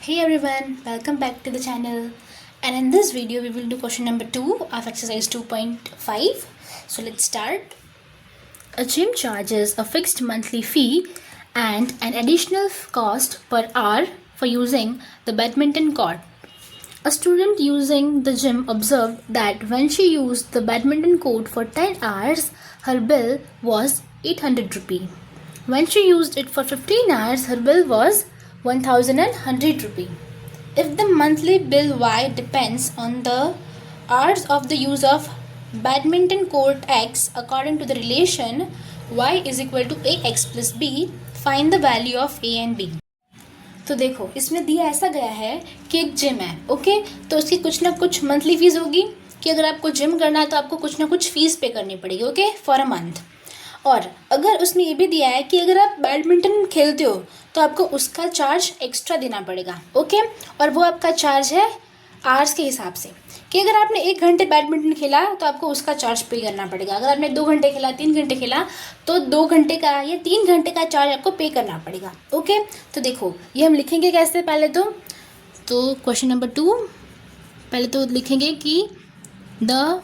Hey everyone, welcome back to the channel. And in this video, we will do question number 2 of exercise 2.5. So let's start. A gym charges a fixed monthly fee and an additional cost per hour for using the badminton court. A student using the gym observed that when she used the badminton court for 10 hours, her bill was 800 rupee. When she used it for 15 hours, her bill was 1100 rupee. If the monthly bill Y depends on the hours of the use of badminton court X according to the relation Y is equal to AX plus B, find the value of A and B. तो देखो इसमें दिया ऐसा गया है कि एक gym है, ओके, तो उसकी कुछ ना कुछ मंथली फीस होगी कि अगर आपको जिम करना है तो आपको कुछ ना कुछ फीस पे करनी पड़ेगी, ओके, फॉर अ मंथ। और अगर उसने ये भी दिया है कि अगर आप बैडमिंटन खेलते हो तो आपको उसका चार्ज एक्स्ट्रा देना पड़ेगा, ओके, और वो आपका चार्ज है आवर्स के हिसाब से कि अगर आपने 1 घंटे बैडमिंटन खेला तो आपको उसका चार्ज पे करना पड़ेगा। अगर आपने 2 घंटे खेला, 3 घंटे खेला तो 2 घंटे का या 3 घंटे का चार्ज आपको पे करना पड़ेगा, ओके। तो देखो ये हम लिखेंगे कैसे, पहले तो क्वेश्चन नंबर 2 पहले तो लिखेंगे कि the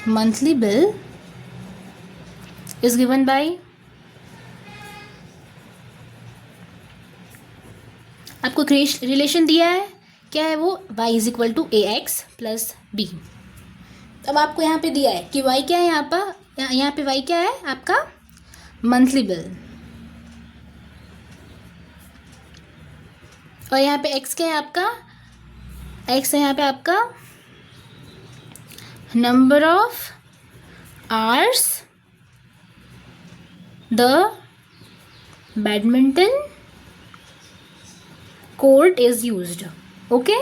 monthly bill is given by, आपको रिलेशन दिया है, क्या है वो, y is equal to A x plus B. अब आपको यहाँ पे दिया है कि y क्या है, यहाँ पे y क्या है आपका मंथली बिल, और यहाँ पे x क्या है आपका, x है यहाँ पे आपका number of hours the badminton court is used, okay.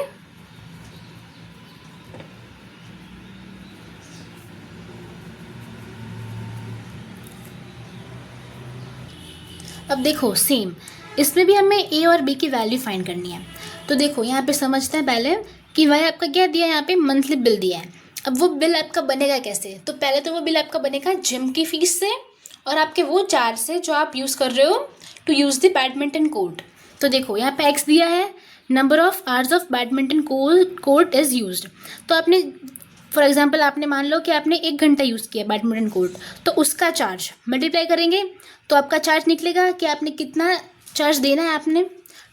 अब देखो सेम इसमें भी हमें ए और बी की वैल्यू फाइंड करनी है। तो देखो यहाँ पे समझते हैं पहले कि वह आपका क्या दिया है, यहाँ पे मंथली बिल दिया है। अब वो बिल आपका बनेगा कैसे, तो पहले तो वो बिल आपका बनेगा जिम की फीस से और आपके वो चार्ज से जो आप यूज़ कर रहे हो to use the badminton court. तो देखो यहाँ पे एक्स दिया है, number of hours of badminton court is used. तो आपने फॉर एग्जांपल आपने मान लो कि आपने 1 घंटा यूज़ किया बैडमिंटन कोर्ट, तो उसका चार्ज मल्टीप्लाई करेंगे तो आपका चार्ज निकलेगा कि आपने कितना चार्ज देना है आपने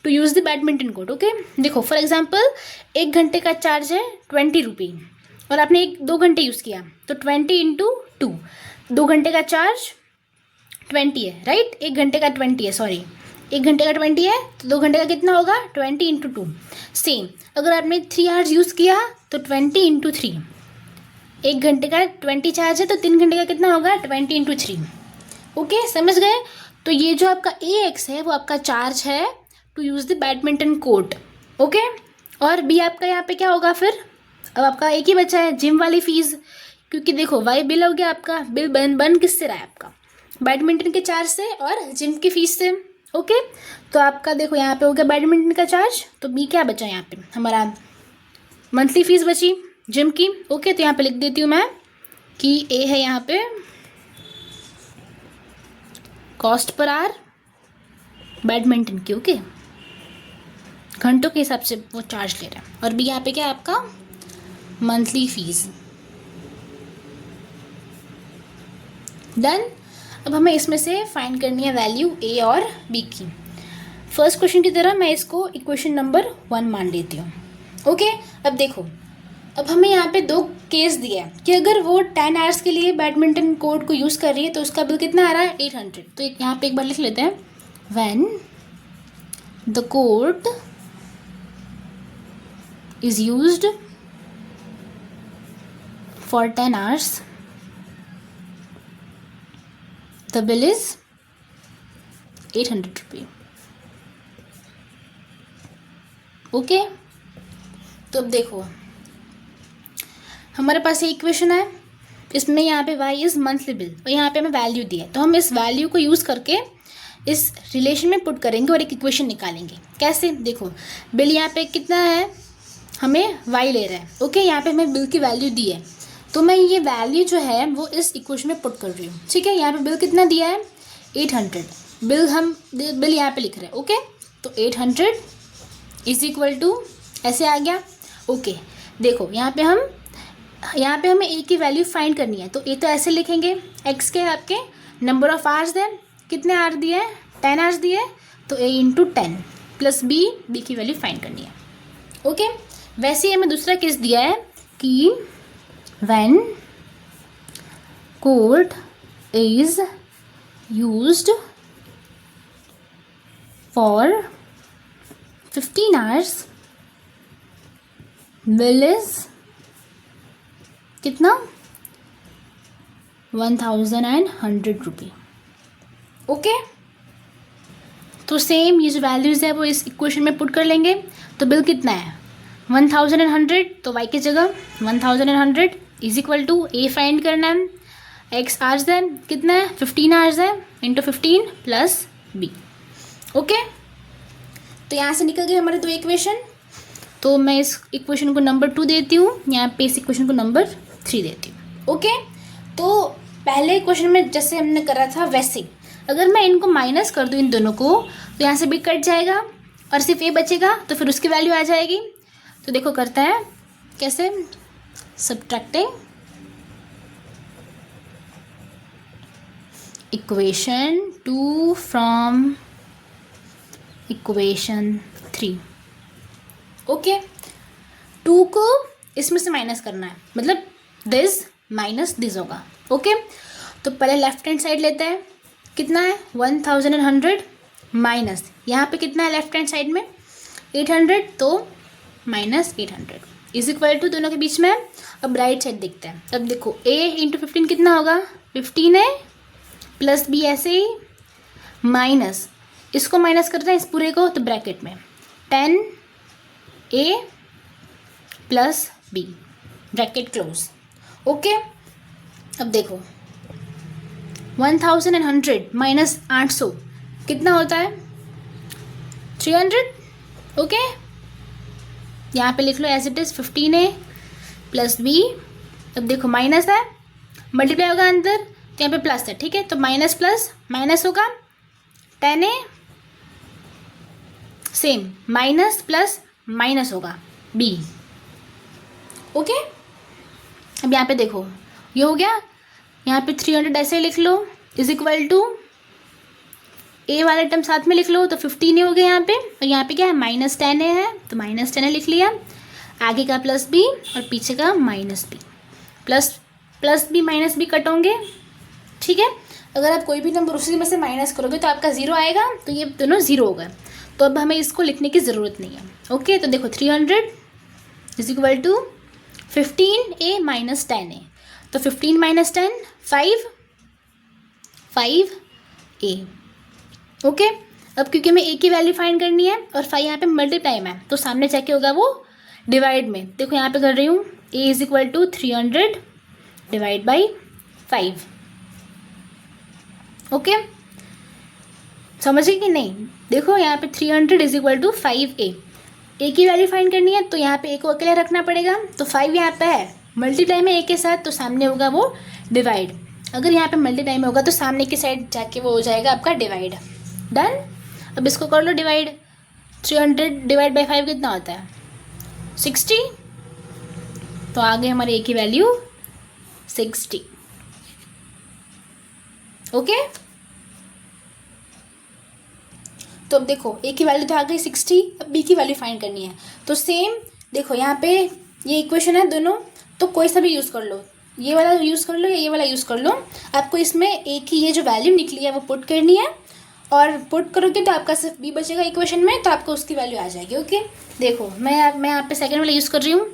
to use the badminton court, okay. देखो फॉर एग्जांपल 1 घंटे का चार्ज है 20 रुपी और आपने 2 घंटे यूज़ किया तो 20 इंटू 2, 2 घंटे का चार्ज 20 है, राइट, 1 घंटे का 20 है, सॉरी 1 घंटे का 20 है तो 2 घंटे का कितना होगा 20 इंटू 2। सेम अगर आपने 3 आवर्स यूज़ किया तो 20 इंटू 3, 1 घंटे का 20 चार्ज है तो 3 घंटे का कितना होगा 20 इंटू 3, ओके, समझ गए। तो ये जो आपका ए एक्स है वो आपका चार्ज है to use the badminton court, okay. और बी आपका यहाँ पे क्या होगा फिर, अब आपका एक ही बचा है जिम वाली फीस, क्योंकि देखो वाई बिल हो गया आपका, बिल बन किससे रहा है आपका बैडमिंटन के चार्ज से और जिम की फीस से, ओके। तो आपका देखो यहाँ पे हो गया बैडमिंटन का चार्ज, तो बी क्या बचा यहाँ पे हमारा मंथली फीस बची जिम की, ओके। तो यहाँ पे लिख देती हूँ मैं कि ए है यहाँ पे कॉस्ट पर आवर बैडमिंटन की, ओके, घंटों के हिसाब से वो चार्ज ले रहा है, और बी यहाँ पे क्या है आपका मंथली फीस। डन। अब हमें इसमें से फाइंड करनी है वैल्यू ए और बी की। फर्स्ट क्वेश्चन की तरह मैं इसको इक्वेशन नंबर 1 मान लेती हूँ, ओके। अब देखो अब हमें यहाँ पे 2 केस दिया है कि अगर वो 10 आवर्स के लिए बैडमिंटन कोर्ट को यूज़ कर रही है तो उसका बिल कितना आ रहा है 800। तो यहाँ पे एक बार लिख लेते हैं, when the court is used for 10 hours the bill is 800 रुपये, ओके। तो अब देखो हमारे पास ये इक्वेशन है, इसमें यहाँ पे y इज़ मंथली बिल और यहाँ पे हमें वैल्यू दिया है, तो हम इस वैल्यू को यूज़ करके इस रिलेशन में पुट करेंगे और एक इक्वेशन निकालेंगे। कैसे, देखो बिल यहाँ पे कितना है, हमें y ले रहा है, ओके, यहाँ पे हमें बिल की वैल्यू दी है, तो मैं ये वैल्यू जो है वो इस इक्वेशन में पुट कर रही हूँ, ठीक है। यहाँ पे बिल कितना दिया है 800, बिल यहाँ पे लिख रहे हैं। ओके, तो 800 इज इक्वल टू ऐसे आ गया। ओके, देखो यहाँ पे हमें ए की वैल्यू फाइंड करनी है, तो ए तो ऐसे लिखेंगे, एक्स के आपके नंबर ऑफ आवर्स देन कितने आवर दिए हैं, 10 आवर्स दिए हैं, तो ए इंटू 10 प्लस बी की वैल्यू फाइंड करनी है। ओके, वैसे ही हमें दूसरा केस दिया है कि when code is used for 15 hours bill is कितना 1100 रुपी। ओके, तो सेम ये जो वैल्यूज़ है वो इस इक्वेशन में पुट कर लेंगे। तो बिल कितना है 1100, तो वाई की जगह 1100 is equal to a find करना है, एक्स आवर्स है कितना है 15 आवर्स है इंटू 15 प्लस बी। ओके, तो यहाँ से निकल गए हमारे दो इक्वेशन। तो मैं इस इक्वेशन को नंबर 2 देती हूँ, यहाँ पे इस इक्वेशन को नंबर 3 देती हूँ। ओके, तो पहले इक्वेशन में जैसे हमने करा था वैसे अगर मैं इनको माइनस कर दूँ इन दोनों को, तो यहाँ से बी कट जाएगा और सिर्फ ए बचेगा, तो फिर उसकी वैल्यू आ जाएगी। तो देखो करता है कैसे, subtracting equation 2 from equation 3। Okay, 2 को इसमें से माइनस करना है, मतलब दिस माइनस दिस होगा। ओके, तो पहले लेफ्ट हैंड साइड लेते हैं, कितना है 1100 माइनस यहाँ पे कितना है लेफ्ट हैंड साइड में 800, तो माइनस 800 इज इक्वल टू दोनों के बीच में। अब राइट साइड देखते हैं। अब देखो a इंटू 15 कितना होगा 15 है प्लस बी ऐसे ही माइनस इसको माइनस करते हैं इस पूरे को, तो ब्रैकेट में 10a plus b bracket close. Okay, अब देखो 1100 माइनस 800 कितना होता है 300। ओके, यहाँ पे लिख लो as it is 15a plus B. अब देखो माइनस है, मल्टीप्लाई होगा अंदर, तो यहाँ पे प्लस है, ठीक है, तो माइनस प्लस माइनस होगा 10a, same minus plus minus होगा b। ओके, अब यहाँ पे देखो ये हो गया, यहाँ पे 300 ऐसे लिख लो इज इक्वल टू ए वाला टर्म साथ में लिख लो, तो 15 हो गया यहाँ पे, और यहाँ पे क्या है माइनस 10 है, तो माइनस 10 लिख लिया, आगे का प्लस बी और पीछे का minus b, plus b minus b cut होंगे। ठीक है, अगर आप कोई भी नंबर उसी में से माइनस करोगे तो आपका 0 आएगा, तो ये दोनों 0 होगा, तो अब हमें इसको लिखने की ज़रूरत नहीं है। ओके, तो देखो 300 is equal to 15a minus 10a, तो 15 माइनस 10 5a। ओके, अब क्योंकि हमें a की वैल्यू फाइंड करनी है और 5 यहाँ पे मल्टीप्लाई में है, तो सामने जाके होगा वो डिवाइड में। देखो यहाँ पे कर रही हूँ a is equal to 300 divide by 5। Okay, समझ गए कि नहीं। देखो यहाँ पे 300 is equal to 5a, a की वैल्यू फाइंड करनी है, तो यहाँ पे a को अकेले रखना पड़ेगा, तो 5 यहाँ पे है मल्टीप्लाई में a के साथ, तो सामने होगा वो डिवाइड। अगर यहाँ पे मल्टीप्लाई में होगा तो सामने की साइड जाके वो हो जाएगा आपका डिवाइड। डन, अब इसको कर लो डिवाइड, 300 डिवाइड बाई 5 कितना होता है 60, तो आगे हमारी a की वैल्यू 60। ओके, तो अब देखो a की वैल्यू तो आ गई 60, अब b की वैल्यू फाइंड करनी है, तो सेम देखो यहाँ पे ये इक्वेशन है दोनों, तो कोई सा भी यूज़ कर लो, ये वाला यूज़ कर लो या ये वाला यूज़ कर लो, आपको इसमें a की ये जो वैल्यू निकली है वो पुट करनी है, और पुट करोगे तो आपका सिर्फ b बचेगा इक्वेशन में, तो आपको उसकी वैल्यू आ जाएगी। ओके, देखो मैं यहाँ पे सेकेंड वाला यूज़ कर रही हूँ,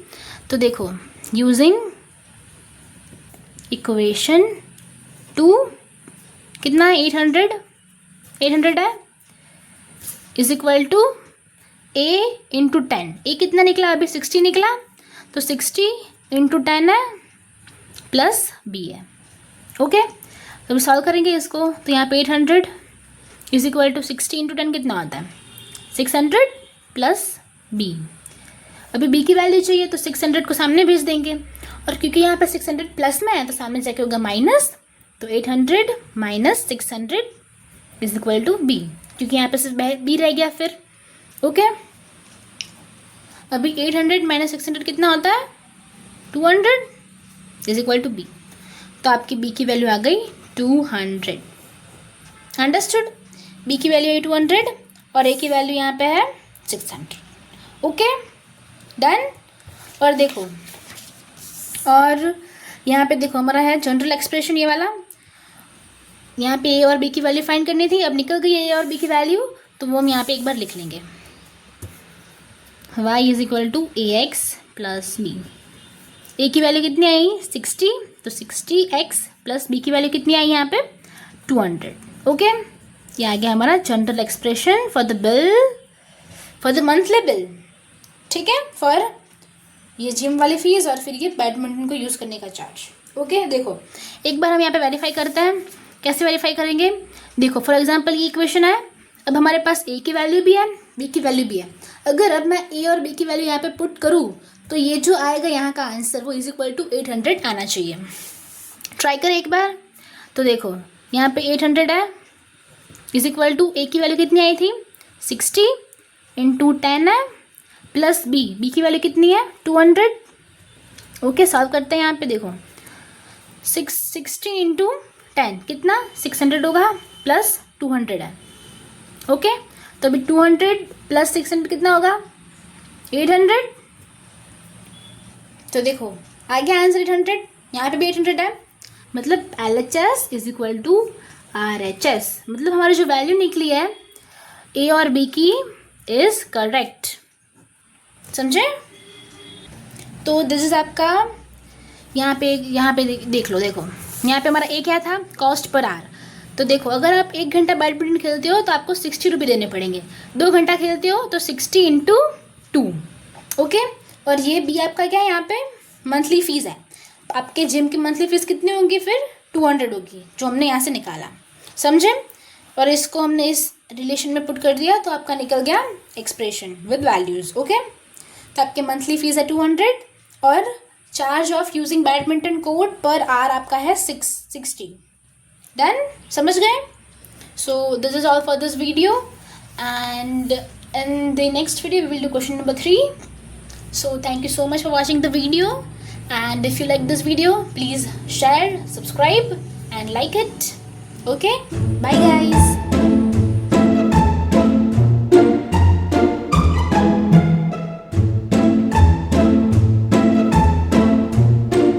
तो देखो यूजिंग इक्वेशन 2 कितना है 800 है is equal to a into 10, a कितना निकला अभी 60 निकला, तो 60 इंटू 10 है प्लस b है। ओके, तो अभी सॉल्व करेंगे इसको, तो यहाँ पे 800 इज इक्वल टू 60 इंटू 10 कितना होता है 600 प्लस b। अभी b की वैल्यू चाहिए, तो 600 को सामने भेज देंगे, और क्योंकि यहाँ पे 600 प्लस में है तो सामने जाके होगा माइनस, तो 800 minus 600 is equal to b, क्योंकि यहाँ पे सिर्फ बी रह गया फिर। ओके, अभी 800 माइनस 600 कितना होता है 200 इज इक्वल टू बी। तो आपकी बी की वैल्यू आ गई 200। अंडरस्टूड? बी की वैल्यू है 200 और ए की वैल्यू यहाँ पे है 600। Okay, done. और देखो, और यहाँ पे देखो हमारा है जनरल एक्सप्रेशन ये वाला। यहाँ पे ए और बी की वैल्यू फाइंड करनी थी, अब निकल गई ए और बी की वैल्यू, तो वो हम यहाँ पे एक बार लिख लेंगे। y is equal to A x plus B. A की वैल्यू कितनी आई 60, तो 60x प्लस बी की वैल्यू कितनी आई यहाँ पे 200। ओके, ये आ गया हमारा general expression for the bill, for the monthly bill. ठीक है, फॉर ये जिम वाली फीस और फिर ये बैडमिंटन को यूज़ करने का चार्ज। ओके, देखो एक बार हम यहाँ पे वेरीफाई करते हैं। कैसे वेरीफाई करेंगे? देखो फॉर एग्जांपल ये इक्वेशन है, अब हमारे पास ए की वैल्यू भी है, बी की वैल्यू भी है। अगर अब मैं ए और बी की वैल्यू यहाँ पे पुट करूँ तो ये जो आएगा यहाँ का आंसर वो इज इक्वल टू 800 आना चाहिए। ट्राई करें एक बार। तो देखो यहाँ पे 800 है, इज इक्वल टू ए की वैल्यू कितनी आई थी 60 इंटू 10 है, प्लस बी की वैल्यू कितनी है 200। ओके, सॉल्व करते हैं। यहाँ पे देखो 60 इंटू 10 कितना 600 होगा, प्लस 200 है। ओके, तो अभी 200 प्लस 600 कितना होगा 800। तो देखो आ गया आंसर 800, यहाँ पे भी 800 है। मतलब LHS is equal to RHS, मतलब हमारी जो वैल्यू निकली है ए और बी की इज करेक्ट। समझे? तो दिस इज आपका यहाँ पे देख लो। देखो यहाँ पे हमारा ए क्या था कॉस्ट पर आवर। तो देखो अगर आप 1 घंटा बैडमिंटन खेलते हो तो आपको 60 रुपये देने पड़ेंगे, 2 घंटा खेलते हो तो 60 इंटू 2। ओके, और ये भी आपका क्या है यहाँ पे मंथली फ़ीस है। आपके जिम की मंथली फ़ीस कितनी होगी फिर 200 होगी, जो हमने यहाँ से निकाला। समझे? और इसको हमने इस रिलेशन में पुट कर दिया तो आपका निकल गया एक्सप्रेशन विद वैल्यूज़। ओके, तो आपके मंथली फ़ीस है 200 और charge of using badminton court per hour आपका है 60। डन? समझ गए? So this is all for this video and in the next video we will do question number 3. So thank you so much for watching the video, and if you like this video please share, subscribe and like it. Okay, bye guys.